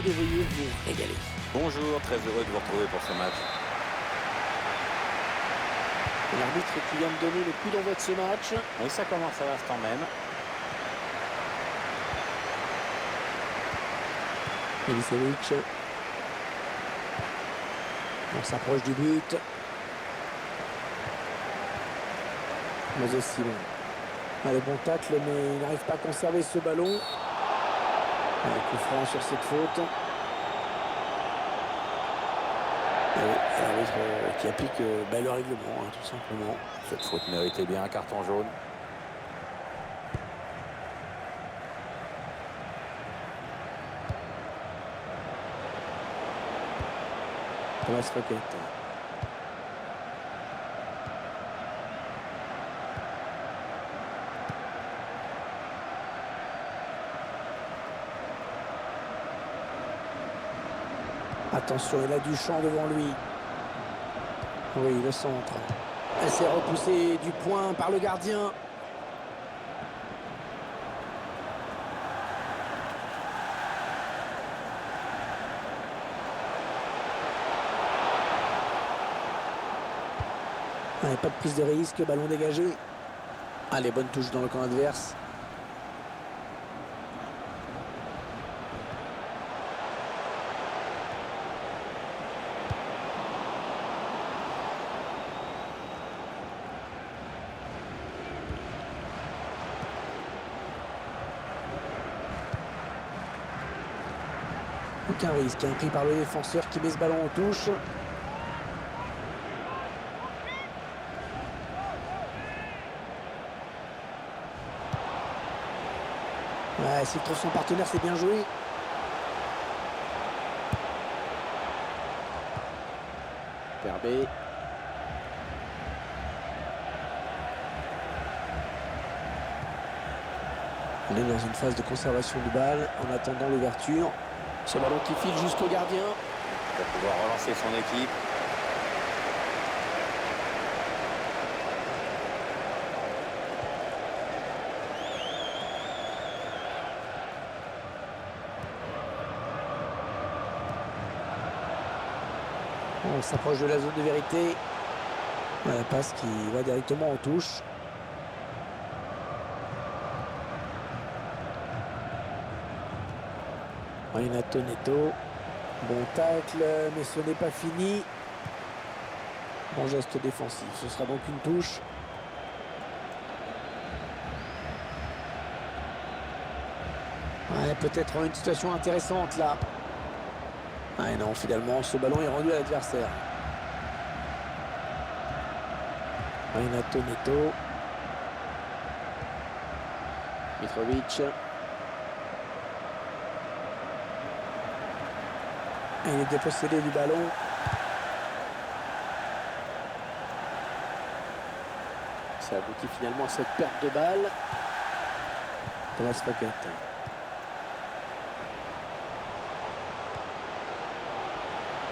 devriez vous régaler. Bonjour, très heureux de vous retrouver pour ce match. L'arbitre qui vient de donner le coup d'envoi de ce match. Oui, ça commence à l'instant même. Milicevic. On s'approche du but. Moses Simon. Le bon tacle, mais il n'arrive pas à conserver ce ballon. Coup franc sur cette faute. L'arbitre qui applique le règlement, tout simplement. Cette faute méritait bien un carton jaune. Thomas Roquette. Attention, il a du champ devant lui. Oui, le centre. Elle s'est repoussée du point par le gardien. Allez, pas de prise de risque, ballon dégagé. Allez, bonne touche dans le camp adverse. Aucun risque, pris par le défenseur qui met ce ballon en touche. Ouais, s'il trouve son partenaire, c'est bien joué. Perbé. On est dans une phase de conservation du bal en attendant l'ouverture. Ce ballon qui file jusqu'au gardien. Pour pouvoir relancer son équipe. On s'approche de la zone de vérité. La passe qui va directement en touche. Renato Neto. Bon tacle, mais ce n'est pas fini. Bon geste défensif. Ce sera donc une touche. Ouais, peut-être une situation intéressante là. Ah non, finalement, ce ballon est rendu à l'adversaire. Renato Neto. Mitrovic. Il est dépossédé du ballon. Ça aboutit finalement à cette perte de balle. Thomas Roquette.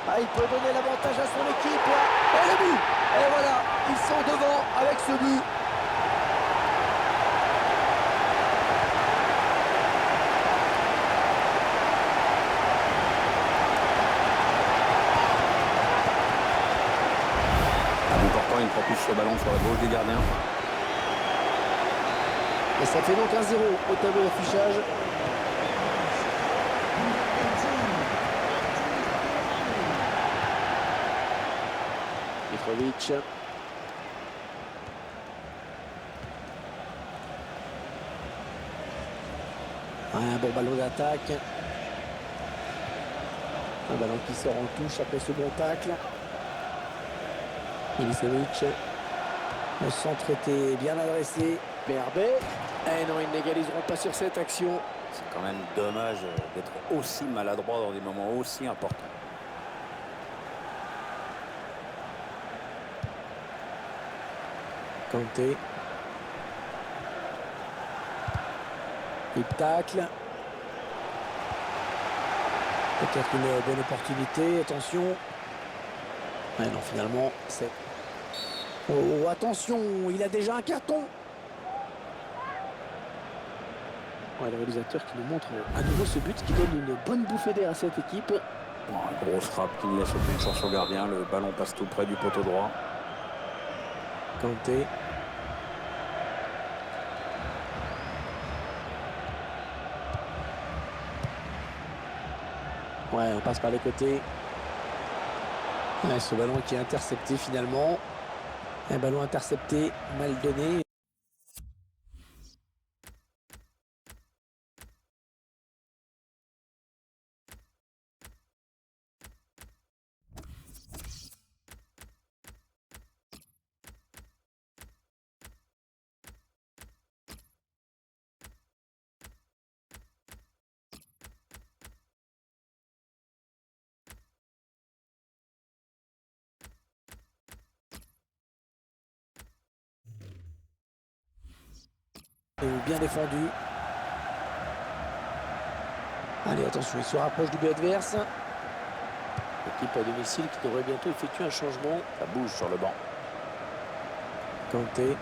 Ah, il peut donner l'avantage à son équipe. Et le but. Et voilà, ils sont devant avec ce but. Il propulse ce ballon sur la gauche du gardien. Et ça fait donc 1-0 au tableau d'affichage. Mitrovic. Un bon ballon d'attaque. Un ballon qui sort en touche après ce bon tacle. Milicevic. Le centre était bien adressé. Perbé. Eh non, ils n'égaliseront pas sur cette action. C'est quand même dommage d'être aussi maladroit dans des moments aussi importants. Kanté. Il tacle. Peut-être une bonne opportunité. Attention. Ouais, non, finalement, c'est... Oh, attention, il a déjà un carton. Ouais, le réalisateur qui nous montre à nouveau ce but qui donne une bonne bouffée d'air à cette équipe. Bon, grosse frappe qui ne laisse aucune chance au gardien. Le ballon passe tout près du poteau droit. Kanté. Ouais, on passe par les côtés. Ouais, ce ballon qui est intercepté finalement. Un ballon intercepté, mal donné. Bien défendu. Allez, attention, il se rapproche du but adverse. L'équipe à domicile qui devrait bientôt effectuer un changement. Ça bouge sur le banc. Kanté,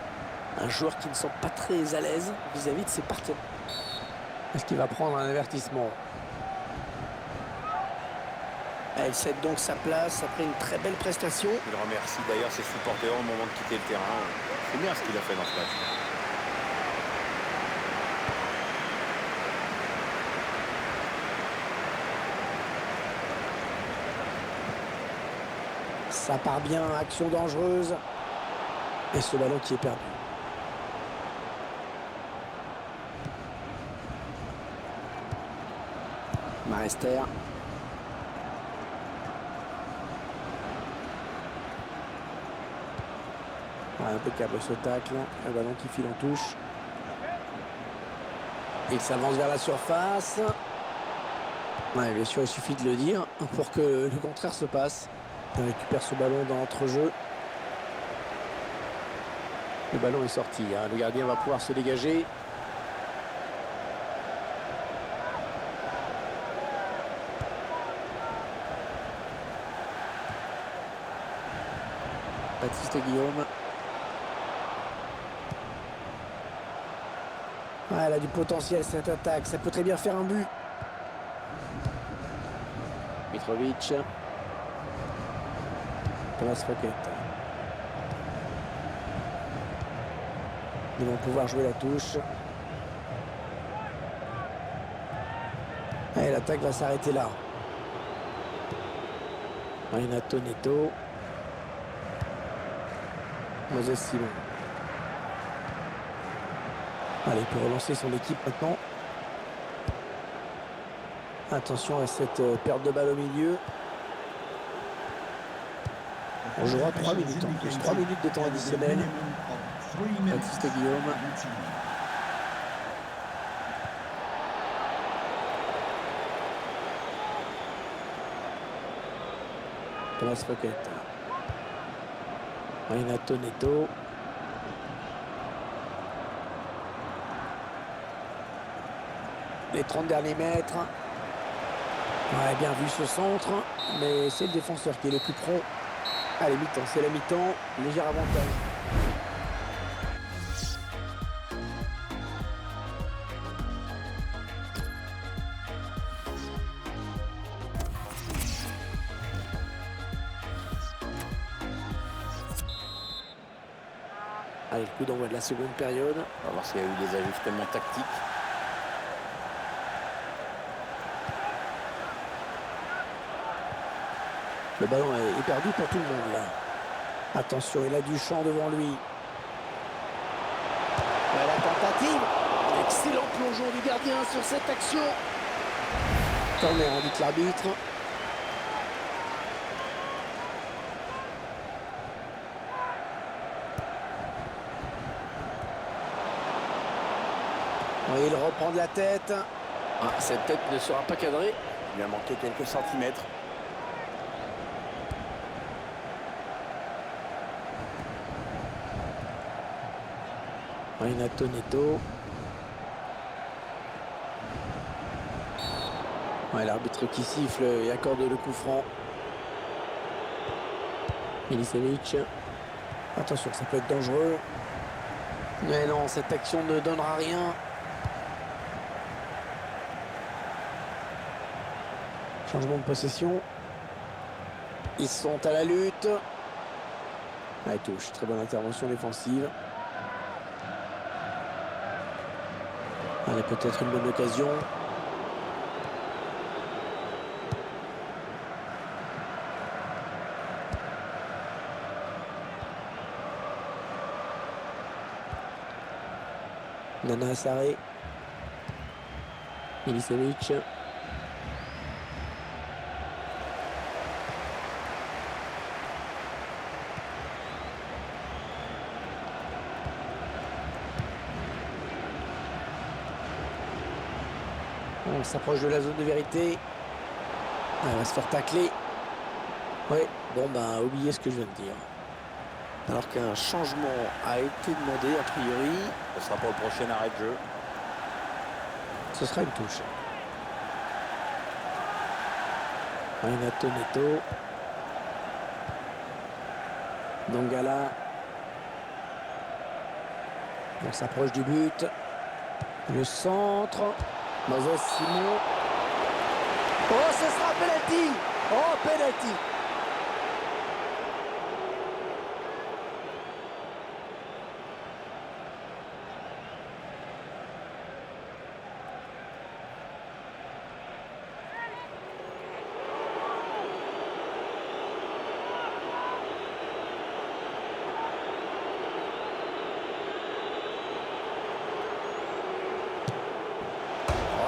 un joueur qui ne semble pas très à l'aise vis-à-vis de ses partenaires. Est-ce qu'il va prendre un avertissement? Elle cède donc sa place après une très belle prestation. Il remercie d'ailleurs ses supporters au moment de quitter le terrain. C'est bien ce qu'il a fait dans ce match. Ça part bien, action dangereuse. Et ce ballon qui est perdu. Marester. Ouais, impeccable ce tacle. Un ballon qui file en touche. Il s'avance vers la surface. Ouais, bien sûr, il suffit de le dire pour que le contraire se passe. Il récupère ce ballon dans l'entrejeu. Le ballon est sorti. Hein. Le gardien va pouvoir se dégager. Baptiste Guillaume. Ouais, elle a du potentiel cette attaque. Ça peut très bien faire un but. Mitrovic. Thomas Roquette. Ils vont pouvoir jouer la touche. Et l'attaque va s'arrêter là. Renato Neto. Moses Simon. Allez, il peut relancer son équipe maintenant. Attention à cette perte de balle au milieu. On jouera 3 minutes en plus. 3 minutes de temps additionnel. Baptiste Guillaume. Thomas Roquette. Renato Neto. Les 30 derniers mètres. Ouais, bien vu ce centre. Mais c'est le défenseur qui est le plus prompt. Allez, mi-temps, c'est la mi-temps. Léger avantage. Allez, le coup d'envoi de la seconde période. On va voir s'il y a eu des ajustements tactiques. Le ballon est perdu pour tout le monde là. Attention, il a du champ devant lui. Ouais, la tentative. Excellent plongeon du gardien sur cette action. Corner, indique l'arbitre. Oui, il reprend de la tête. Ah, cette tête ne sera pas cadrée. Il lui a manqué quelques centimètres. Renato Neto. Ouais, l'arbitre qui siffle et accorde le coup franc. Milicevic. Attention, ça peut être dangereux. Mais non, cette action ne donnera rien. Changement de possession. Ils sont à la lutte. Allez, touche. Très bonne intervention défensive. Allez, peut-être une bonne occasion. Nana Sarré. Milicevic. On s'approche de la zone de vérité. Elle va se faire tacler. Ouais, bon ben oubliez ce que je viens de dire. Alors qu'un changement a été demandé a priori. Ce sera pour le prochain arrêt de jeu. Ce sera une touche. Renato Neto. Dongala. On s'approche du but. Le centre. Moses Simon. Oh, ce sera penalty. Oh, penalty.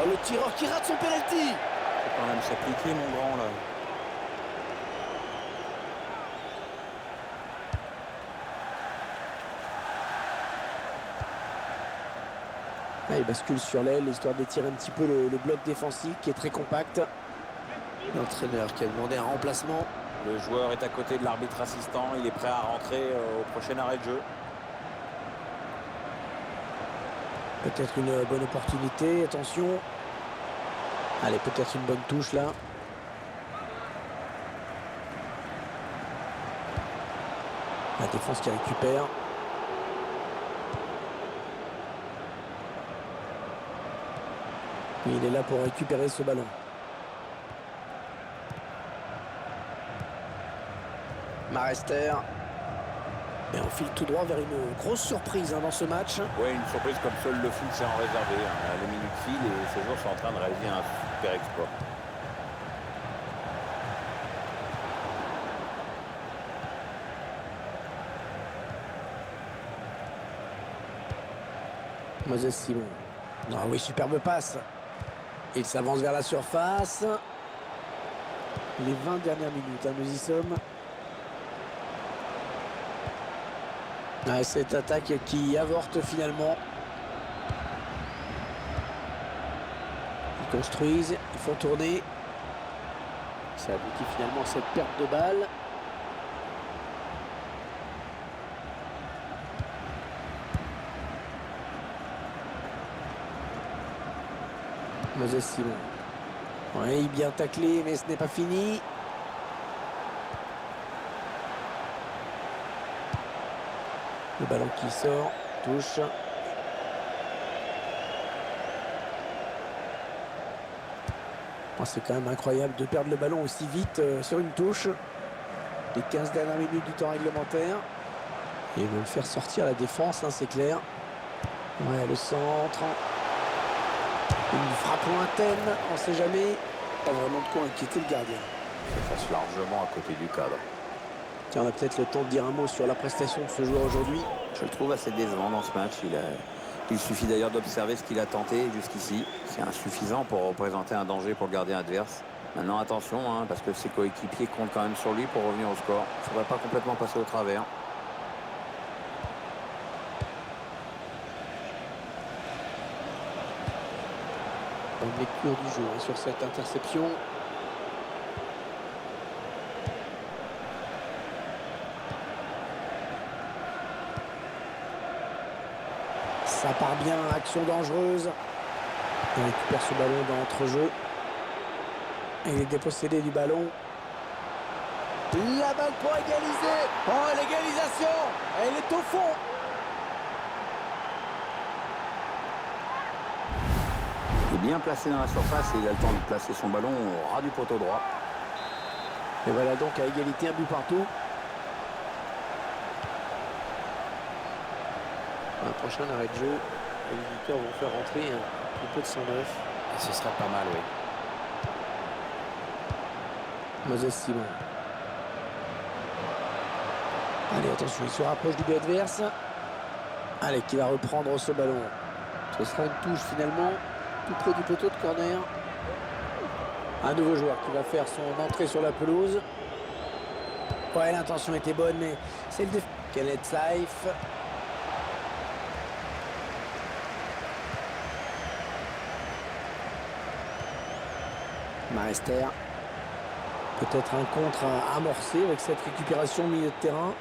Oh, le tireur qui rate son penalty. Faut quand même s'appliquer, mon grand, là. Ah, il bascule sur l'aile, histoire d'étirer un petit peu le bloc défensif qui est très compact. L'entraîneur qui a demandé un remplacement. Le joueur est à côté de l'arbitre assistant. Il est prêt à rentrer au prochain arrêt de jeu. Peut-être une bonne opportunité, attention. Allez, peut-être une bonne touche là. La défense qui récupère. Il est là pour récupérer ce ballon. Marester. Et on file tout droit vers une grosse surprise dans ce match. Ouais, une surprise comme seul le foot s'est en réservé. Les minutes filent et ces joueurs sont en train de réaliser un super exploit. Moses Simon. Ah oui, superbe passe. Il s'avance vers la surface. Les 20 dernières minutes, hein, nous y sommes. Ah, cette attaque qui avorte finalement. Ils construisent, ils font tourner. Ça aboutit finalement à cette perte de balle. Moses Simon. Oui, bien taclé, mais ce n'est pas fini. Le ballon qui sort, touche. Oh, c'est quand même incroyable de perdre le ballon aussi vite sur une touche. Les 15 dernières minutes du temps réglementaire. Et ils vont le faire sortir la défense, hein, c'est clair. Ouais, le centre. Une frappe lointaine, on ne sait jamais. Pas vraiment de quoi inquiéter le gardien. Ça passe largement à côté du cadre. Tiens, on a peut-être le temps de dire un mot sur la prestation de ce joueur aujourd'hui. Je le trouve assez décevant dans ce match. Il suffit d'ailleurs d'observer ce qu'il a tenté jusqu'ici. C'est insuffisant pour représenter un danger pour le gardien adverse. Maintenant, attention, hein, parce que ses coéquipiers comptent quand même sur lui pour revenir au score. Il ne faudrait pas complètement passer au travers. Bonne lecture du jeu hein, sur cette interception. Ça part bien, action dangereuse. Il récupère ce ballon dans l'entrejeu. Il est dépossédé du ballon. La balle pour égaliser. Oh, l'égalisation. Elle est au fond. bien placé dans la surface et il a le temps de placer son ballon au ras du poteau droit. Et voilà donc à égalité, un but partout. Un prochain arrêt de jeu, les visiteurs vont faire rentrer un petit peu de 109. Et ce serait pas mal, oui. Moses Simon. Allez, attention, il se rapproche du but adverse. Allez, qui va reprendre ce ballon. Ce sera une touche finalement, tout près du poteau de corner. Un nouveau joueur qui va faire son entrée sur la pelouse. Ouais, l'intention était bonne, mais c'est le défenseur. Kenneth Saif. Marester. Peut-être un contre à amorcer avec cette récupération au milieu de terrain.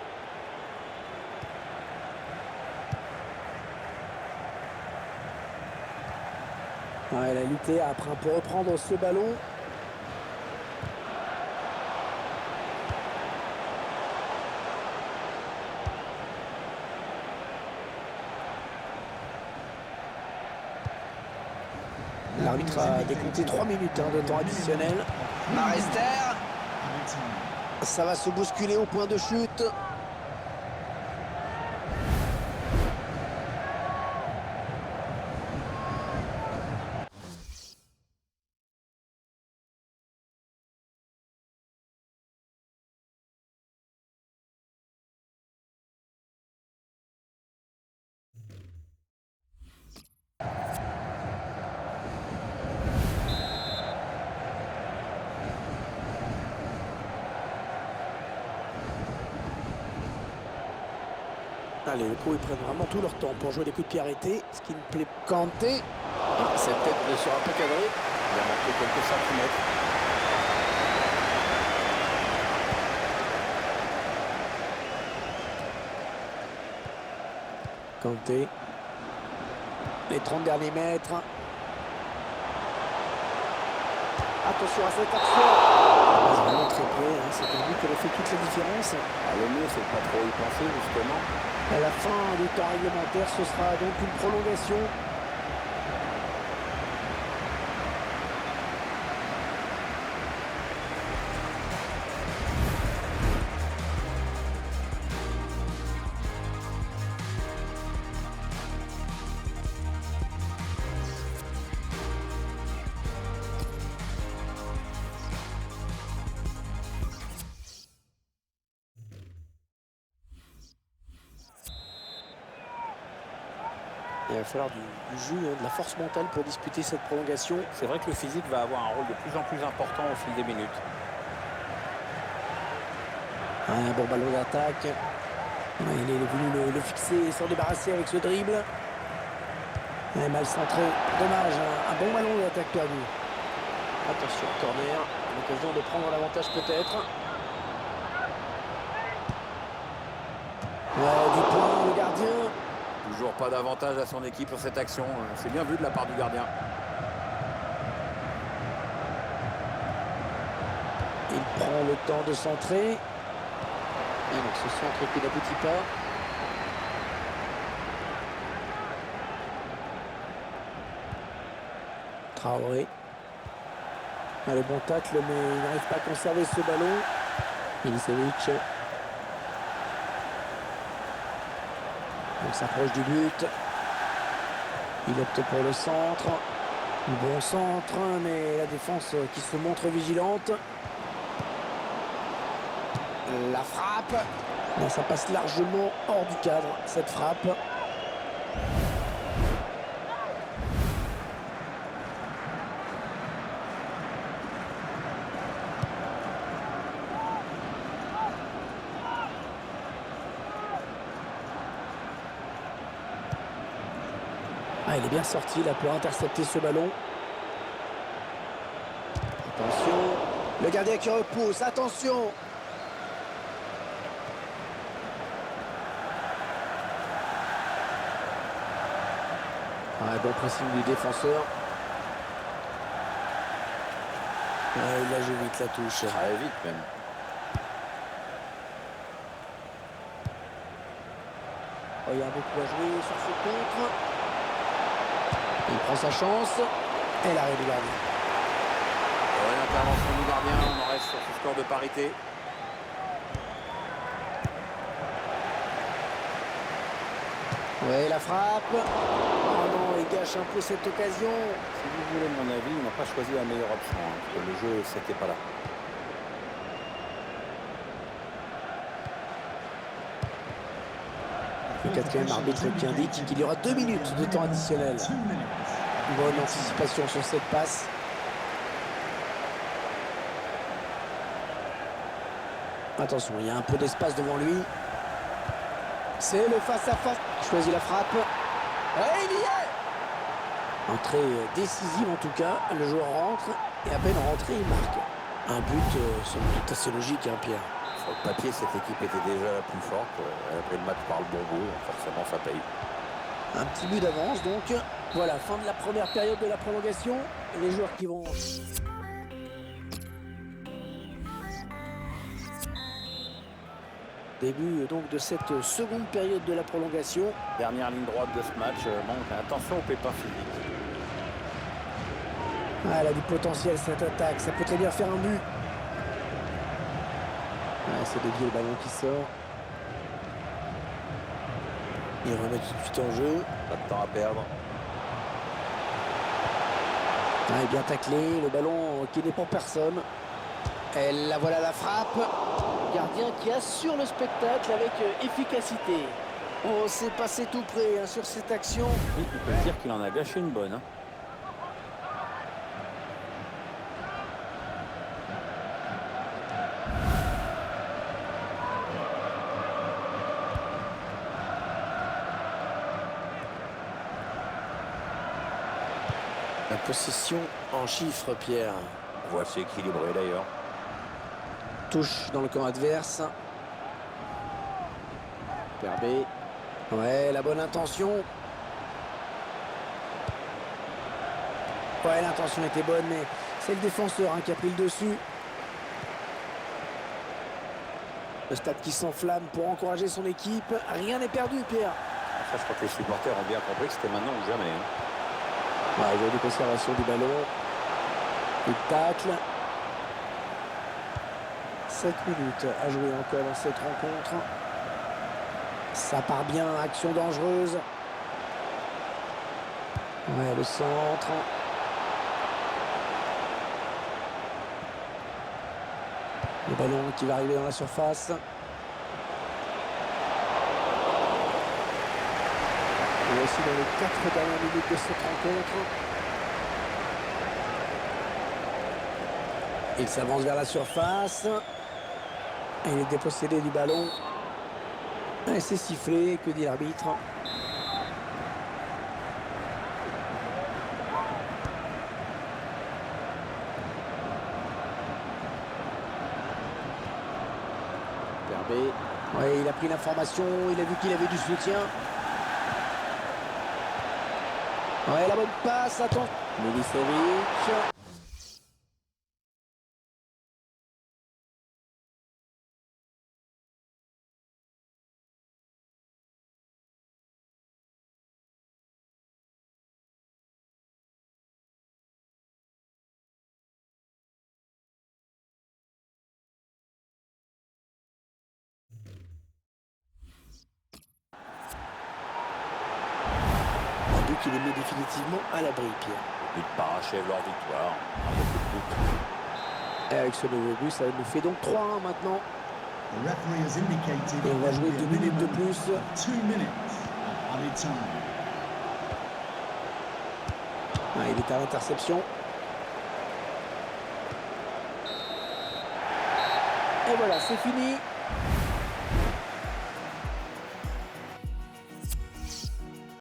Ouais, elle a lutté après pour reprendre ce ballon. L'arbitre a décompté 3 minutes de temps additionnel. Marester. Ça va se bousculer au point de chute. Allez, le coup, ils prennent vraiment tout leur temps pour jouer des coups de pied arrêtés. Ce qui me plaît. Kanté. Cette tête ne sera pas cadrée. Il a manqué quelques centimètres. Kanté. Les 30 derniers mètres. Attention à cette action. Vraiment très près. C'est un but qui aurait fait toute la différence. Le mieux, c'est de pas trop y penser, justement. À la fin du temps réglementaire, ce sera donc une prolongation. Il va falloir du jus, de la force mentale pour disputer cette prolongation. C'est vrai que le physique va avoir un rôle de plus en plus important au fil des minutes. Un bon ballon d'attaque. Il est venu le fixer et s'en débarrasser avec ce dribble. Mal centré. Dommage, un bon ballon d'attaque perdu. Attention, corner. L'occasion de prendre l'avantage peut-être. Du point, le gardien. Toujours pas d'avantage à son équipe sur cette action. C'est bien vu de la part du gardien. Il prend le temps de centrer. Et donc ce centre qui n'aboutit pas. Traoré. Le bon tacle, mais il n'arrive pas à conserver ce ballon. Milicevic. On s'approche du but. Il opte pour le centre. Bon centre, mais la défense qui se montre vigilante. La frappe. Mais ça passe largement hors du cadre, cette frappe. Il est bien sorti là pour intercepter ce ballon. Attention. Le gardien qui repousse. Attention. Bon pressing du défenseur. Il a joué vite la touche. Très vite même. Il y a beaucoup à jouer sur ce contre. Il prend sa chance. Et l'arrêt du gardien. L'intervention du gardien, on en reste sur ce score de parité. Ouais, la frappe. Oh non, il gâche un peu cette occasion. Si vous voulez mon avis, ils n'ont pas choisi la meilleure option. Parce que le jeu, c'était pas là. Le quatrième arbitre qui indique qu'il y aura 2 minutes de temps additionnel. Bonne anticipation sur cette passe. Attention, il y a un peu d'espace devant lui. C'est le face-à-face. Il choisit la frappe. Et il y est! Entrée décisive en tout cas. Le joueur rentre et à peine rentré, il marque. Un but, somme toute assez logique, hein, Pierre. Sur le papier, cette équipe était déjà la plus forte. Elle a pris le match par le bon bout. Forcément, ça paye. Un petit but d'avance, donc voilà, fin de la première période de la prolongation. Les joueurs qui vont... Début donc de cette seconde période de la prolongation. Dernière ligne droite de ce match. Attention au pépin physique. Ah, elle a du potentiel cette attaque, ça peut très bien faire un but. Ah, c'est dévié le ballon qui sort. Il remet tout de suite en jeu. Pas de temps à perdre. Ah, il est bien taclé, le ballon qui n'est pour personne. Et la voilà la frappe. Gardien qui assure le spectacle avec efficacité. Oh, c'est passé tout près hein, sur cette action. Oui, on peut dire qu'il en a gâché une bonne. Hein. La possession en chiffres, Pierre. Voici équilibré d'ailleurs. Touche dans le camp adverse. Perbé. Ouais, la bonne intention. Ouais, l'intention était bonne, mais c'est le défenseur hein, qui a pris le dessus. Le stade qui s'enflamme pour encourager son équipe. Rien n'est perdu, Pierre. Ça, je crois que les supporters ont bien compris que c'était maintenant ou jamais. Hein. Ouais, il y a des conservations du ballon. Coup de tacle. 7 minutes à jouer encore dans cette rencontre. Ça part bien, action dangereuse. Ouais, le centre. Le ballon qui va arriver dans la surface. Et voici dans les 4 dernières minutes de cette rencontre. Il s'avance vers la surface. Il est dépossédé du ballon. Et c'est sifflé, que dit l'arbitre? Perbé. Ouais, il a pris l'information, il a vu qu'il avait du soutien. Ouais, la bonne passe, attends. Milicevic. Qui les met définitivement à l'abri, Pierre. But parachève leur victoire. Et avec ce nouveau but, ça nous fait donc 3-1 maintenant. Et on va jouer 2 minutes de plus. Ah, il est à l'interception. Et voilà, c'est fini.